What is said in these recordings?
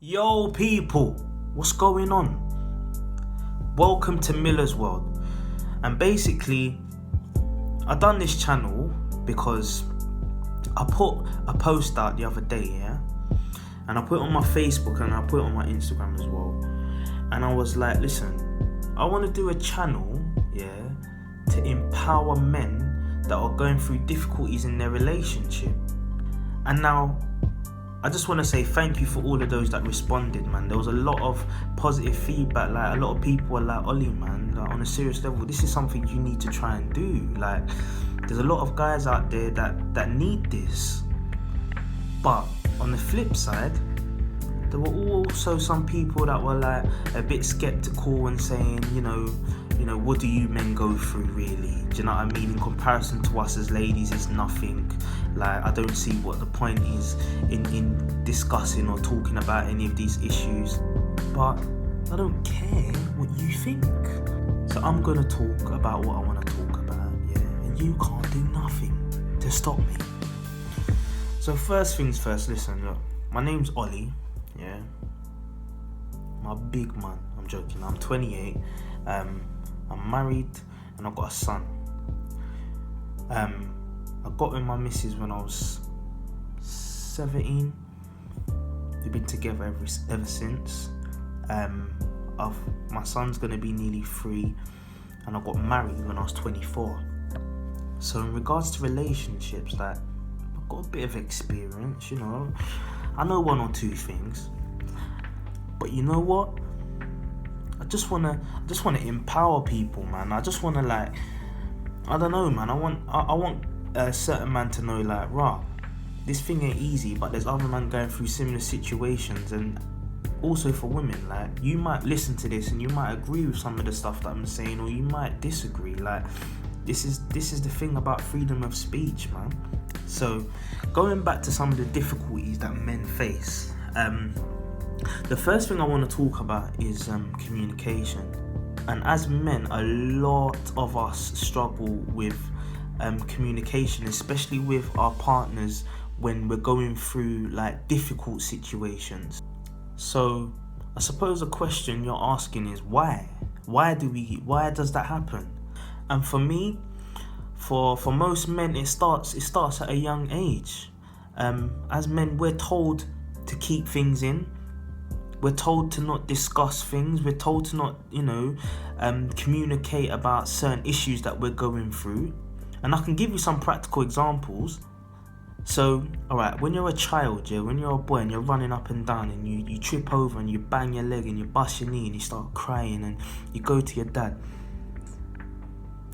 Yo people, what's going on? Welcome to Miller's World. And basically, I done this channel because I put a post out the other day, yeah? And I put it on my Facebook and I put it on my Instagram as well. And I was like, listen, I want to do a channel, yeah, to empower men that are going through difficulties in their relationship. And now, I just want to say thank you for all of those that responded, man. There was a lot of positive feedback. Like, a lot of people were like, Ollie, man, like, on a serious level, this is something you need to try and do. Like, there's a lot of guys out there that need this. But on the flip side, there were also some people that were like a bit skeptical and saying, you know, what do you men go through really? Do you know what I mean? In comparison to us as ladies, it's nothing. Like, I don't see what the point is in discussing or talking about any of these issues. But I don't care what you think. So I'm gonna talk about what I want to talk about, yeah? And you can't do nothing to stop me. So first things first, listen, look. My name's Ollie, yeah? I'm a big man. I'm joking. I'm 28. I'm married and I've got a son. I got with my missus when I was 17. We've been together ever since. My son's gonna be nearly 3, and I got married when I was 24. So in regards to relationships, like, I've got a bit of experience, you know. I know one or two things. But you know what? I just wanna empower people, man. I just wanna, like, I don't know, man. I want a certain man to know, like, rah, this thing ain't easy, but there's other men going through similar situations. And also for women, like, you might listen to this and you might agree with some of the stuff that I'm saying, or you might disagree. Like, this is the thing about freedom of speech, man. So going back to some of the difficulties that men face, the first thing I want to talk about is communication. And as men, a lot of us struggle with communication, especially with our partners when we're going through, like, difficult situations. So I suppose the question you're asking is why? Why does that happen? And for me, for most men, it starts at a young age. As men, we're told to keep things in. We're told to not discuss things. We're told to not, communicate about certain issues that we're going through. And I can give you some practical examples. So, alright, when you're a child, yeah, when you're a boy and you're running up and down and you trip over and you bang your leg and you bust your knee and you start crying and you go to your dad.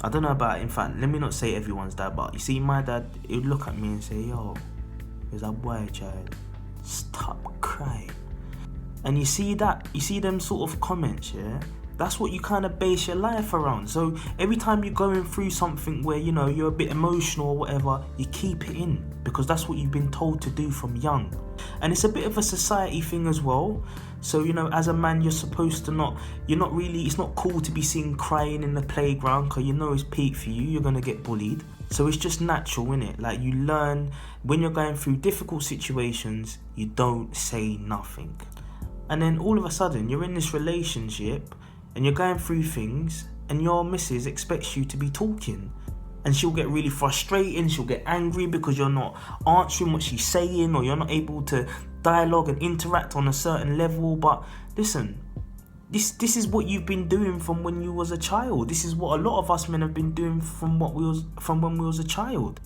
I don't know about, in fact, let me not say everyone's dad, but you see, my dad, he would look at me and say, yo, there's a boy, child, stop crying. And you see them sort of comments, yeah? That's what you kind of base your life around. So every time you're going through something where, you're a bit emotional or whatever, you keep it in, because that's what you've been told to do from young. And it's a bit of a society thing as well. So, as a man, you're supposed to it's not cool to be seen crying in the playground, because it's peak for you, you're going to get bullied. So it's just natural, innit? Like, you learn when you're going through difficult situations, you don't say nothing. And then all of a sudden, you're in this relationship and you're going through things and your missus expects you to be talking. And she'll get really frustrated and she'll get angry because you're not answering what she's saying, or you're not able to dialogue and interact on a certain level. But listen, this is what you've been doing from when you was a child. This is what a lot of us men have been doing from when we was a child.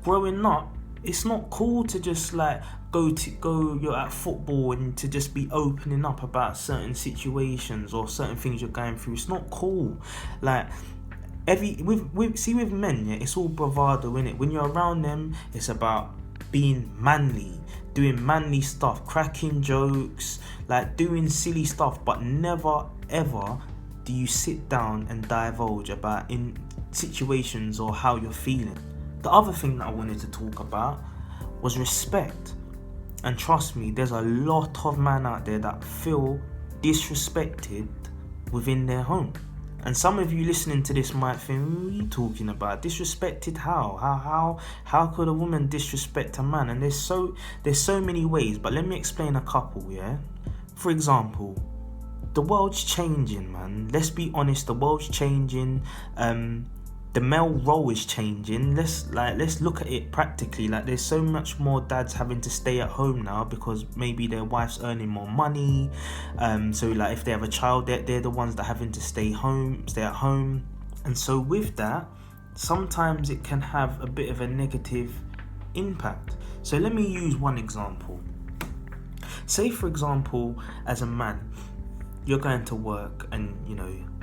Growing up, it's not cool to just like you're at football and to just be opening up about certain situations or certain things you're going through. It's not cool. Like, with men, yeah, it's all bravado, innit? When you're around them, it's about being manly, doing manly stuff, cracking jokes, like doing silly stuff, but never ever do you sit down and divulge about in situations or how you're feeling. The other thing that I wanted to talk about was respect. And trust me, there's a lot of men out there that feel disrespected within their home. And some of you listening to this might think, what are you talking about? Disrespected how? How could a woman disrespect a man? And there's so many ways, but let me explain a couple, yeah? For example, the world's changing, man. Let's be honest, the world's changing. The male role is changing. Let's look at it practically. Like, there's so much more dads having to stay at home now because maybe their wife's earning more money. So like if they have a child, they're the ones that are having to stay at home. And so with that, sometimes it can have a bit of a negative impact. So let me use one example. Say for example, as a man, you're going to work and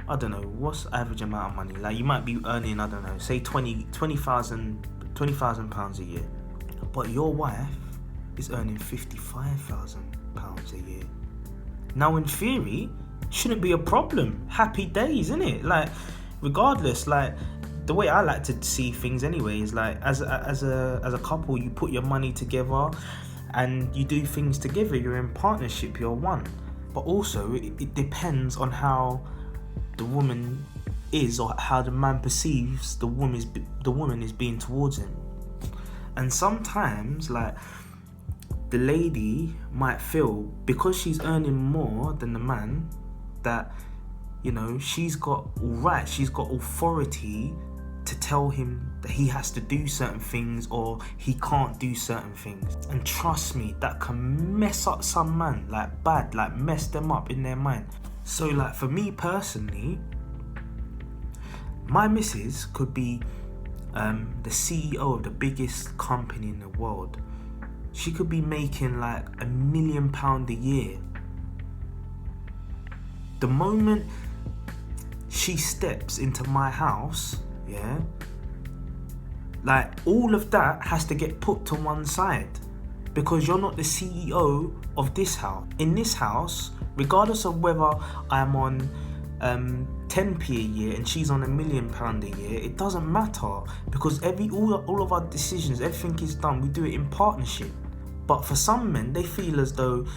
I don't know, what's the average amount of money? Like, you might be earning, I don't know, say £20,000 a year. But your wife is earning £55,000 a year. Now, in theory, shouldn't be a problem. Happy days, innit? Like, regardless, like, the way I like to see things anyway is like, as a couple, you put your money together and you do things together. You're in partnership, you're one. But also, it depends on how the woman is, or how the man perceives the woman is being towards him. And sometimes, like, the lady might feel because she's earning more than the man that she's got authority to tell him that he has to do certain things or he can't do certain things. And trust me, that can mess up some man, like bad, like mess them up in their mind. So like for me personally, my missus could be the CEO of the biggest company in the world. She could be making like £1 million a year. The moment she steps into my house, yeah, like all of that has to get put to one side because you're not the CEO of this house. In this house, regardless of whether I'm on 10p a year and she's on £1 million a year, it doesn't matter because all of our decisions, everything is done. We do it in partnership. But for some men, they feel as though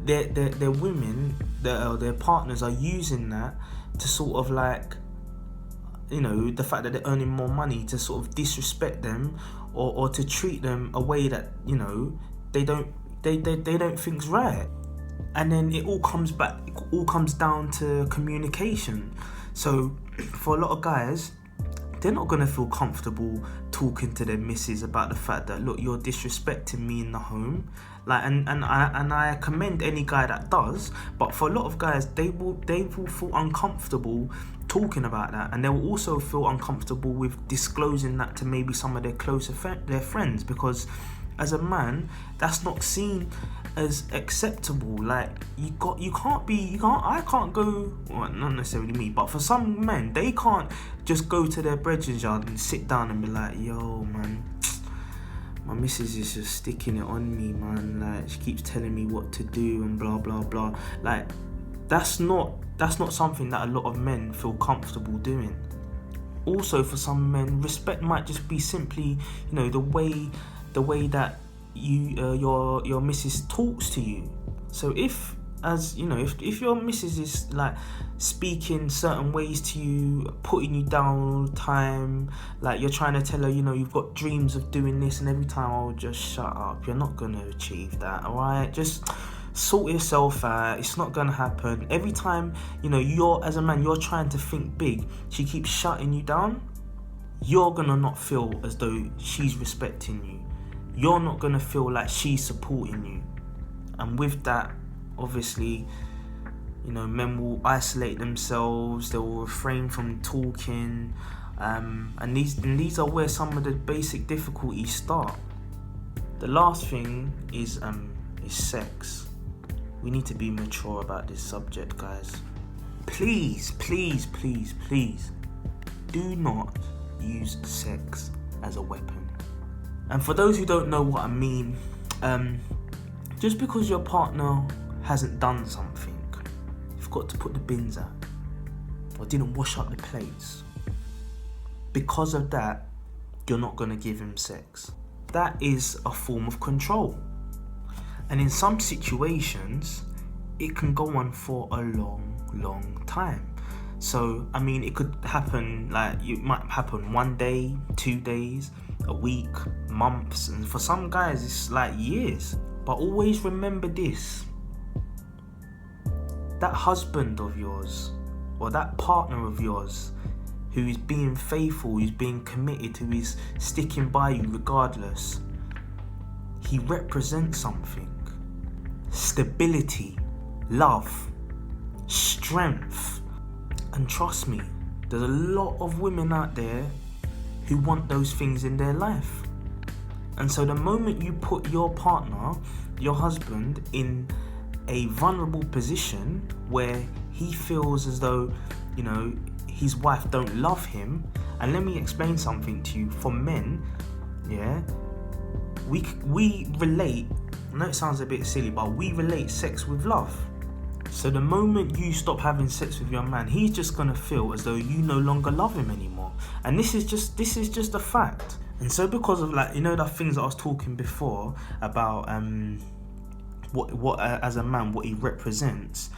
their women, their partners are using that to sort of like, the fact that they're earning more money to sort of disrespect them or to treat them a way that they don't think's right. And then it all comes down to communication. So for a lot of guys, they're not going to feel comfortable talking to their missus about the fact that, look, you're disrespecting me in the home. Like, and I commend any guy that does, but for a lot of guys, they will feel uncomfortable talking about that, and they will also feel uncomfortable with disclosing that to maybe some of their closer their friends, because as a man, that's not seen as acceptable. Like, I can't go, well, not necessarily me, but for some men, they can't just go to their brethren's yard and sit down and be like, yo man, my missus is just sticking it on me, man, like she keeps telling me what to do and blah blah blah. Like, that's not something that a lot of men feel comfortable doing. Also, for some men, respect might just be simply, the way that your missus talks to you. So if your missus is like speaking certain ways to you, putting you down all the time, like you're trying to tell her, you've got dreams of doing this, and every time, oh, just shut up, you're not gonna achieve that, alright? Just sort yourself out, it's not gonna happen. Every time, as a man, you're trying to think big, she keeps shutting you down, you're gonna not feel as though she's respecting you. You're not gonna feel like she's supporting you. And with that, obviously, men will isolate themselves, they will refrain from talking, and these are where some of the basic difficulties start. The last thing is sex. We need to be mature about this subject, guys. Please, please, please, please, do not use sex as a weapon. And for those who don't know what I mean, just because your partner hasn't done something, you've got to put the bins out, or didn't wash up the plates, because of that, you're not going to give him sex. That is a form of control. And in some situations, it can go on for a long, long time. So I mean, it could happen, like it might happen one day, 2 days, a week, months, and for some guys it's like years. But always remember this: that husband of yours or that partner of yours who is being faithful, who's being committed, who is sticking by you regardless, he represents something. Stability, love, strength. And trust me, there's a lot of women out there who want those things in their life. And so the moment you put your partner, your husband, in a vulnerable position where he feels as though, his wife don't love him, and let me explain something to you. For men, we relate, I know it sounds a bit silly, but we relate sex with love. So the moment you stop having sex with your man, he's just gonna feel as though you no longer love him anymore. And this is just a fact. And so because of the things that I was talking before about what as a man, what he represents,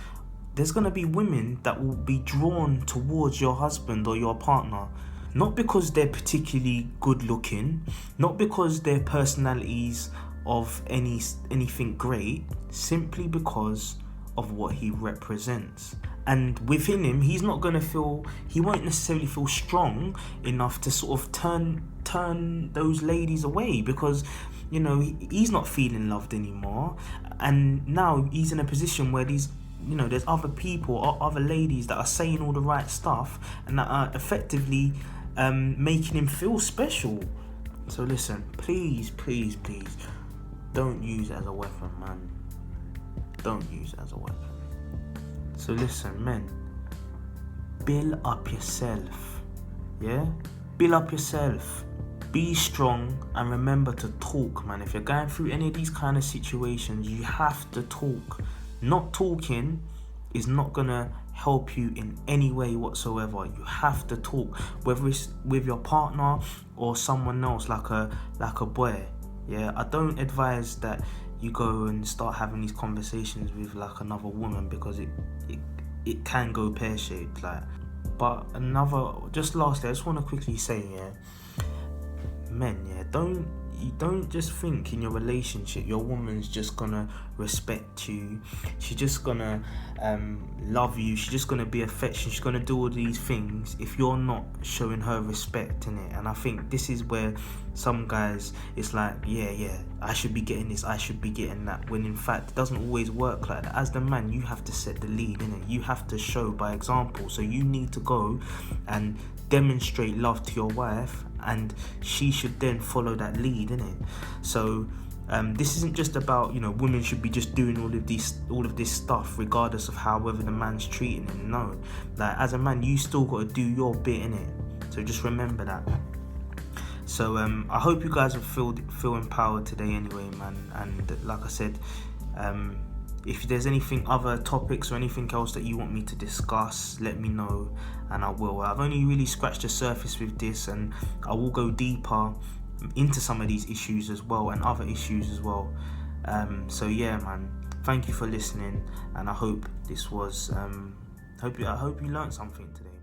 there's gonna be women that will be drawn towards your husband or your partner, not because they're particularly good looking, not because their personalities of anything great, simply because of what he represents. And within him, he won't necessarily feel strong enough to sort of turn those ladies away, because he's not feeling loved anymore. And now he's in a position where there's other people or other ladies that are saying all the right stuff and that are effectively making him feel special. So listen, please, don't use it as a weapon, man. Don't use it as a weapon. So listen, men, build up yourself. Build up yourself. Be strong, and remember to talk, man. If you're going through any of these kind of situations, you have to talk. Not talking is not gonna help you in any way whatsoever. You have to talk, whether it's with your partner or someone else, like a boy. I don't advise that you go and start having these conversations with like another woman, because it can go pear-shaped. But just lastly, I just want to quickly say, men, don't just think in your relationship your woman's just gonna respect you, she's just gonna love you, she's just gonna be affectionate, she's gonna do all these things if you're not showing her respect in it. And I think this is where some guys, it's like, I should be getting this, I should be getting that, when in fact it doesn't always work like that. As the man, you have to set the lead, innit? You have to show by example. So you need to go and demonstrate love to your wife, and she should then follow that lead, innit? So this isn't just about women should be just doing all of this stuff regardless of whether the man's treating him. No, as a man, you still got to do your bit, innit? So just remember that. So I hope you guys have feel empowered today anyway, man. And like I said, if there's anything, other topics or anything else that you want me to discuss, let me know and I will. I've only really scratched the surface with this, and I will go deeper into some of these issues as well, and other issues as well. So man, thank you for listening, and I hope this was I hope you learned something today.